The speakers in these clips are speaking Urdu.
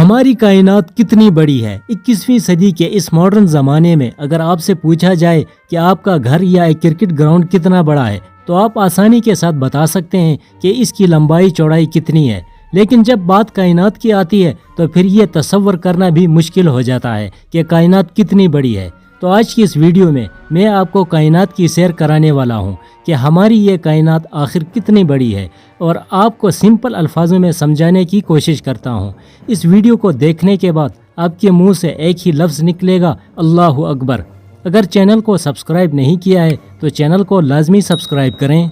ہماری کائنات کتنی بڑی ہے؟ 21ویں صدی کے اس ماڈرن زمانے میں اگر آپ سے پوچھا جائے کہ آپ کا گھر یا ایک کرکٹ گراؤنڈ کتنا بڑا ہے تو آپ آسانی کے ساتھ بتا سکتے ہیں کہ اس کی لمبائی چوڑائی کتنی ہے، لیکن جب بات کائنات کی آتی ہے تو پھر یہ تصور کرنا بھی مشکل ہو جاتا ہے کہ کائنات کتنی بڑی ہے۔ تو آج کی اس ویڈیو میں آپ کو کائنات کی سیر کرانے والا ہوں کہ ہماری یہ کائنات آخر کتنی بڑی ہے، اور آپ کو سمپل الفاظوں میں سمجھانے کی کوشش کرتا ہوں۔ اس ویڈیو کو دیکھنے کے بعد آپ کے منہ سے ایک ہی لفظ نکلے گا، اللہ اکبر۔ اگر چینل کو سبسکرائب نہیں کیا ہے تو چینل کو لازمی سبسکرائب کریں۔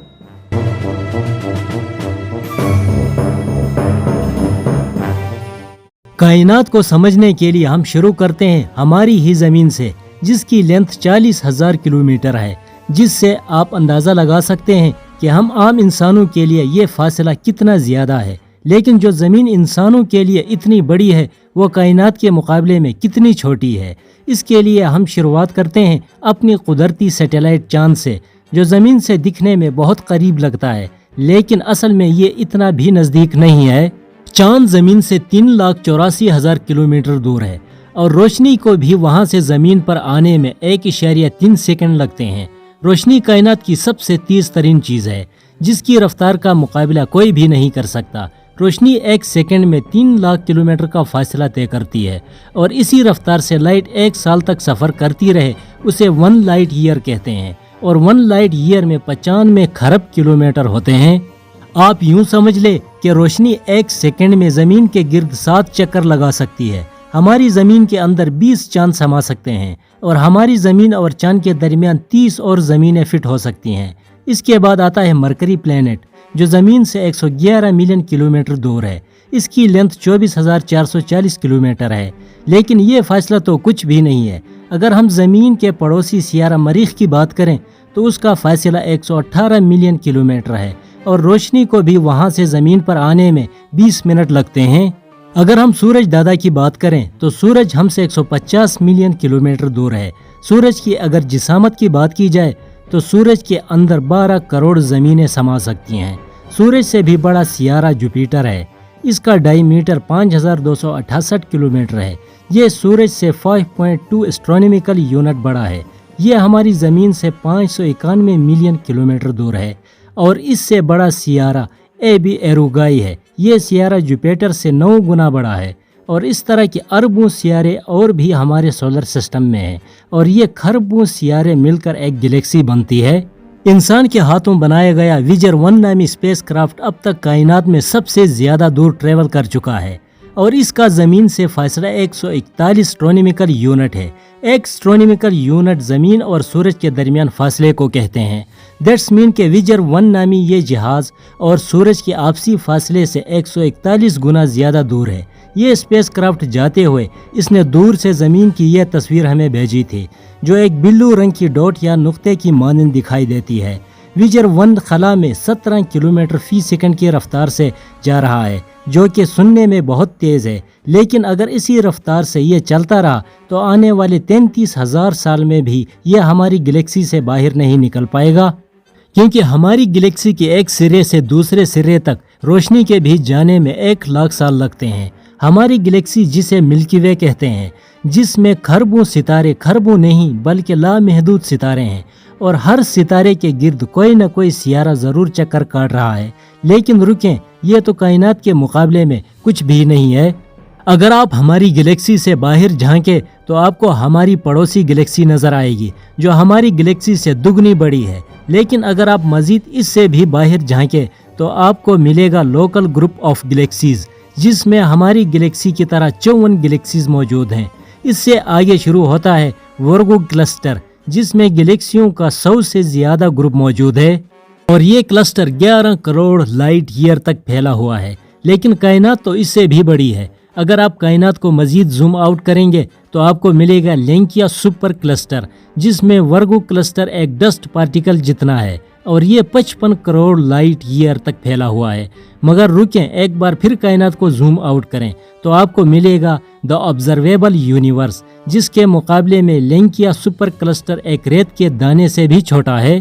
کائنات کو سمجھنے کے لیے ہم شروع کرتے ہیں ہماری ہی زمین سے، جس کی لینتھ 40,000 کلومیٹر ہے، جس سے آپ اندازہ لگا سکتے ہیں کہ ہم عام انسانوں کے لیے یہ فاصلہ کتنا زیادہ ہے۔ لیکن جو زمین انسانوں کے لیے اتنی بڑی ہے وہ کائنات کے مقابلے میں کتنی چھوٹی ہے۔ اس کے لیے ہم شروعات کرتے ہیں اپنی قدرتی سیٹلائٹ چاند سے، جو زمین سے دکھنے میں بہت قریب لگتا ہے لیکن اصل میں یہ اتنا بھی نزدیک نہیں ہے۔ چاند زمین سے 3,84,000 کلومیٹر دور ہے، اور روشنی کو بھی وہاں سے زمین پر آنے میں 1.3 سیکنڈ لگتے ہیں۔ روشنی کائنات کی سب سے تیز ترین چیز ہے، جس کی رفتار کا مقابلہ کوئی بھی نہیں کر سکتا۔ روشنی 1 سیکنڈ میں 3 لاکھ کلومیٹر کا فاصلہ طے کرتی ہے، اور اسی رفتار سے لائٹ 1 سال تک سفر کرتی رہے اسے 1 لائٹ ایئر کہتے ہیں، اور 1 لائٹ ایئر میں 95 کھرب کلومیٹر ہوتے ہیں۔ آپ یوں سمجھ لے کہ روشنی 1 سیکنڈ میں زمین کے گرد 7 چکر لگا سکتی ہے۔ ہماری زمین کے اندر 20 چاند سما سکتے ہیں، اور ہماری زمین اور چاند کے درمیان 30 اور زمینیں فٹ ہو سکتی ہیں۔ اس کے بعد آتا ہے مرکری پلینٹ، جو زمین سے 111 ملین کلومیٹر دور ہے۔ اس کی لینتھ 24,440 کلومیٹر ہے، لیکن یہ فاصلہ تو کچھ بھی نہیں ہے۔ اگر ہم زمین کے پڑوسی سیارہ مریخ کی بات کریں تو اس کا فاصلہ 118 ملین کلومیٹر ہے، اور روشنی کو بھی وہاں سے زمین پر آنے میں 20 منٹ لگتے ہیں۔ اگر ہم سورج دادا کی بات کریں تو سورج ہم سے 150 ملین کلومیٹر دور ہے۔ سورج کی اگر جسامت کی بات کی جائے تو سورج کے اندر 12 کروڑ زمینیں سما سکتی ہیں۔ سورج سے بھی بڑا سیارہ جوپیٹر ہے، اس کا ڈائی میٹر 5,268 کلومیٹر ہے۔ یہ سورج سے 5.2 اسٹرونومیکل یونٹ بڑا ہے۔ یہ ہماری زمین سے 591 ملین کلومیٹر دور ہے، اور اس سے بڑا سیارہ اے بی ایروگائی ہے۔ یہ سیارہ جوپیٹر سے 9 گنا بڑا ہے، اور اس طرح کے اربوں سیارے اور بھی ہمارے سولر سسٹم میں ہیں، اور یہ کھربوں سیارے مل کر ایک گلیکسی بنتی ہے۔ انسان کے ہاتھوں بنایا گیا ویجر 1 نامی اسپیس کرافٹ اب تک کائنات میں سب سے زیادہ دور ٹریول کر چکا ہے، اور اس کا زمین سے فاصلہ 141 اسٹرونومیکل یونٹ ہے۔ ایک اسٹرونومیکل یونٹ زمین اور سورج کے درمیان فاصلے کو کہتے ہیں۔ دیٹس مین کہ ویجر 1 نامی یہ جہاز اور سورج کے آپسی فاصلے سے 141 گنا زیادہ دور ہے۔ یہ اسپیس کرافٹ جاتے ہوئے اس نے دور سے زمین کی یہ تصویر ہمیں بھیجی تھی، جو ایک بلو رنگ کی ڈاٹ یا نقطے کی مانند دکھائی دیتی ہے۔ ویجر 1 خلا میں 17 کلومیٹر فی سیکنڈ کی رفتار سے جا رہا ہے، جو کہ سننے میں بہت تیز ہے، لیکن اگر اسی رفتار سے یہ چلتا رہا تو آنے والے 33,000 سال میں بھی یہ ہماری گلیکسی سے باہر نہیں نکل پائے گا، کیونکہ ہماری گلیکسی کے ایک سرے سے دوسرے سرے تک روشنی کے بھی جانے میں 1 لاکھ سال لگتے ہیں۔ ہماری گلیکسی جسے ملکی وے کہتے ہیں، جس میں کھربوں ستارے، کھربوں نہیں بلکہ لامحدود ستارے ہیں، اور ہر ستارے کے گرد کوئی نہ کوئی سیارہ ضرور چکر کاٹ رہا ہے۔ لیکن رکیں، یہ تو کائنات کے مقابلے میں کچھ بھی نہیں ہے۔ اگر آپ ہماری گلیکسی سے باہر جھانکیں تو آپ کو ہماری پڑوسی گلیکسی نظر آئے گی، جو ہماری گلیکسی سے دگنی بڑی ہے۔ لیکن اگر آپ مزید اس سے بھی باہر جھانکیں تو آپ کو ملے گا لوکل گروپ آف گلیکسیز، جس میں ہماری گلیکسی کی طرح 54 گلیکسیز موجود ہیں۔ اس سے آگے شروع ہوتا ہے ورگو کلسٹر، جس میں گلیکسیوں کا 100 سے زیادہ گروپ موجود ہے، اور یہ کلسٹر 11 کروڑ لائٹ ایئر تک پھیلا ہوا ہے۔ لیکن کائنات تو اس سے بھی بڑی ہے۔ اگر آپ کائنات کو مزید زوم آؤٹ کریں گے تو آپ کو ملے گا لینکیا سپر کلسٹر، جس میں ورگو کلسٹر ایک ڈسٹ پارٹیکل جتنا ہے، اور یہ 55 کروڑ لائٹ ایئر تک پھیلا ہوا ہے۔ مگر رکیں، ایک بار پھر کائنات کو زوم آؤٹ کریں تو آپ کو ملے گا دا آبزرویبل یونیورس، جس کے مقابلے میں لینکیا سپر کلسٹر ایک ریت کے دانے سے بھی چھوٹا ہے۔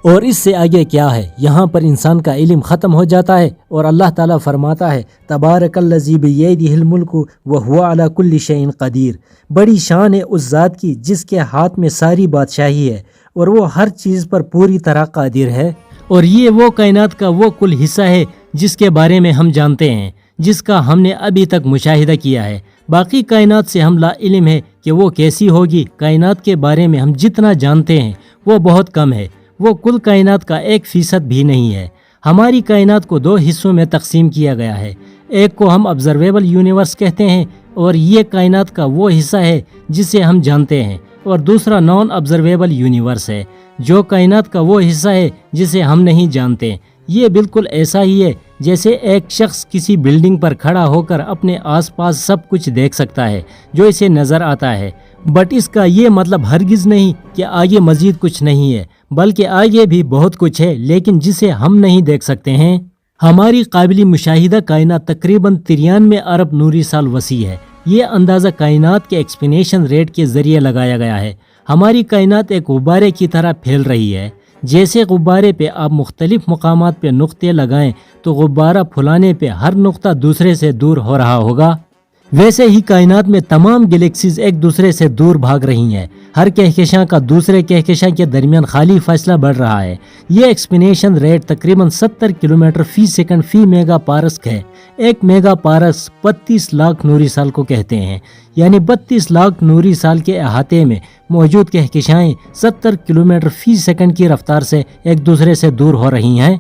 اور اس سے آگے کیا ہے؟ یہاں پر انسان کا علم ختم ہو جاتا ہے اور اللہ تعالیٰ فرماتا ہے تبارک الذی بیدہ الملک وہو علی کل شیء قدیر، بڑی شان ہے اس ذات کی جس کے ہاتھ میں ساری بادشاہی ہے اور وہ ہر چیز پر پوری طرح قادر ہے۔ اور یہ وہ کائنات کا وہ کل حصہ ہے جس کے بارے میں ہم جانتے ہیں، جس کا ہم نے ابھی تک مشاہدہ کیا ہے۔ باقی کائنات سے ہم لا علم ہے کہ وہ کیسی ہوگی۔ کائنات کے بارے میں ہم جتنا جانتے ہیں وہ بہت کم ہے، وہ کل کائنات کا 1% بھی نہیں ہے۔ ہماری کائنات کو 2 حصوں میں تقسیم کیا گیا ہے، ایک کو ہم آبزرویبل یونیورس کہتے ہیں اور یہ کائنات کا وہ حصہ ہے جسے ہم جانتے ہیں، اور دوسرا نان آبزرویبل یونیورس ہے جو کائنات کا وہ حصہ ہے جسے ہم نہیں جانتے۔ یہ بالکل ایسا ہی ہے جیسے ایک شخص کسی بلڈنگ پر کھڑا ہو کر اپنے آس پاس سب کچھ دیکھ سکتا ہے جو اسے نظر آتا ہے، بٹ اس کا یہ مطلب ہرگز نہیں کہ آگے مزید کچھ نہیں ہے، بلکہ آگے بھی بہت کچھ ہے لیکن جسے ہم نہیں دیکھ سکتے ہیں۔ ہماری قابل مشاہدہ کائنات تقریباً 93 ارب نوری سال وسیع ہے۔ یہ اندازہ کائنات کے ایکسپینیشن ریٹ کے ذریعے لگایا گیا ہے۔ ہماری کائنات ایک غبارے کی طرح پھیل رہی ہے۔ جیسے غبارے پہ آپ مختلف مقامات پہ نقطے لگائیں تو غبارہ پھلانے پہ ہر نقطہ دوسرے سے دور ہو رہا ہوگا، ویسے ہی کائنات میں تمام گلیکسیز ایک دوسرے سے دور بھاگ رہی ہیں۔ ہر کہکشاں کا دوسرے کہکشاں کے درمیان خالی فاصلہ بڑھ رہا ہے۔ یہ ایکسپینیشن ریٹ تقریباً 70 کلومیٹر فی سیکنڈ فی میگا پارسک ہے۔ 1 میگا پارس 32 لاکھ نوری سال کو کہتے ہیں، یعنی 32 لاکھ نوری سال کے احاطے میں موجود کہکشائیں 70 کلومیٹر فی سیکنڈ کی رفتار سے ایک دوسرے سے دور ہو رہی ہیں۔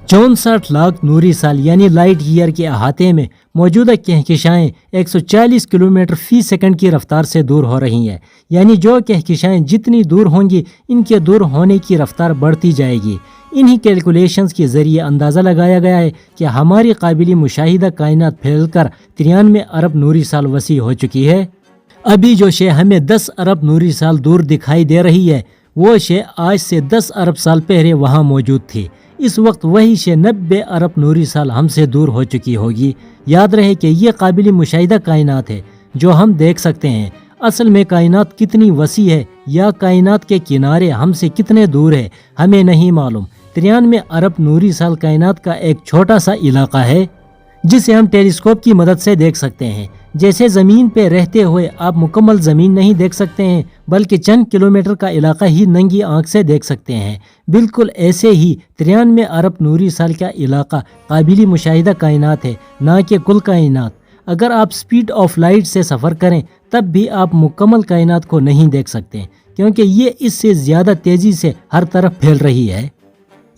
64 لاکھ نوری سال یعنی لائٹ ایئر کے احاطے میں موجودہ کہکشائیں 140 کلومیٹر فی سیکنڈ کی رفتار سے دور ہو رہی ہیں، یعنی جو کہکشائیں جتنی دور ہوں گی ان کے دور ہونے کی رفتار بڑھتی جائے گی۔ انہی کیلکولیشنز کے ذریعے اندازہ لگایا گیا ہے کہ ہماری قابل مشاہدہ کائنات پھیل کر 93 ارب نوری سال وسیع ہو چکی ہے۔ ابھی جو شے ہمیں 10 ارب نوری سال دور دکھائی دے رہی ہے وہ شے آج سے 10 ارب سال پہلے وہاں موجود تھی۔ اس وقت وہی شے 90 ارب نوری سال ہم سے دور ہو چکی ہوگی۔ یاد رہے کہ یہ قابل مشاہدہ کائنات ہے جو ہم دیکھ سکتے ہیں۔ اصل میں کائنات کتنی وسیع ہے یا کائنات کے کنارے ہم سے کتنے دور ہے ہمیں نہیں معلوم۔ 93 ارب نوری سال کائنات کا ایک چھوٹا سا علاقہ ہے جسے ہم ٹیلیسکوپ کی مدد سے دیکھ سکتے ہیں۔ جیسے زمین پہ رہتے ہوئے آپ مکمل زمین نہیں دیکھ سکتے ہیں بلکہ چند کلومیٹر کا علاقہ ہی ننگی آنکھ سے دیکھ سکتے ہیں، بالکل ایسے ہی 93 ارب نوری سال کا علاقہ قابل مشاہدہ کائنات ہے، نہ کہ کل کائنات۔ اگر آپ سپیڈ آف لائٹ سے سفر کریں تب بھی آپ مکمل کائنات کو نہیں دیکھ سکتے کیونکہ یہ اس سے زیادہ تیزی سے ہر طرف پھیل رہی ہے۔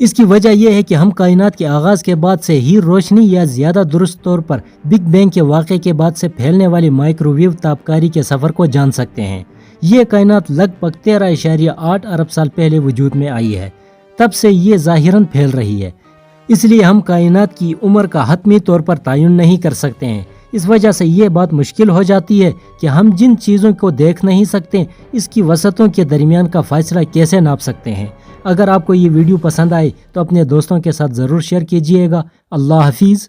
اس کی وجہ یہ ہے کہ ہم کائنات کے آغاز کے بعد سے ہی روشنی یا زیادہ درست طور پر بگ بینگ کے واقعے کے بعد سے پھیلنے والی مائکروویو تابکاری کے سفر کو جان سکتے ہیں۔ یہ کائنات لگ بھگ 13.8 ارب سال پہلے وجود میں آئی ہے، تب سے یہ ظاہراً پھیل رہی ہے۔ اس لیے ہم کائنات کی عمر کا حتمی طور پر تعین نہیں کر سکتے ہیں۔ اس وجہ سے یہ بات مشکل ہو جاتی ہے کہ ہم جن چیزوں کو دیکھ نہیں سکتے اس کی وسعتوں کے درمیان کا فاصلہ کیسے ناپ سکتے ہیں۔ اگر آپ کو یہ ویڈیو پسند آئے تو اپنے دوستوں کے ساتھ ضرور شیئر کیجیے گا۔ اللہ حافظ۔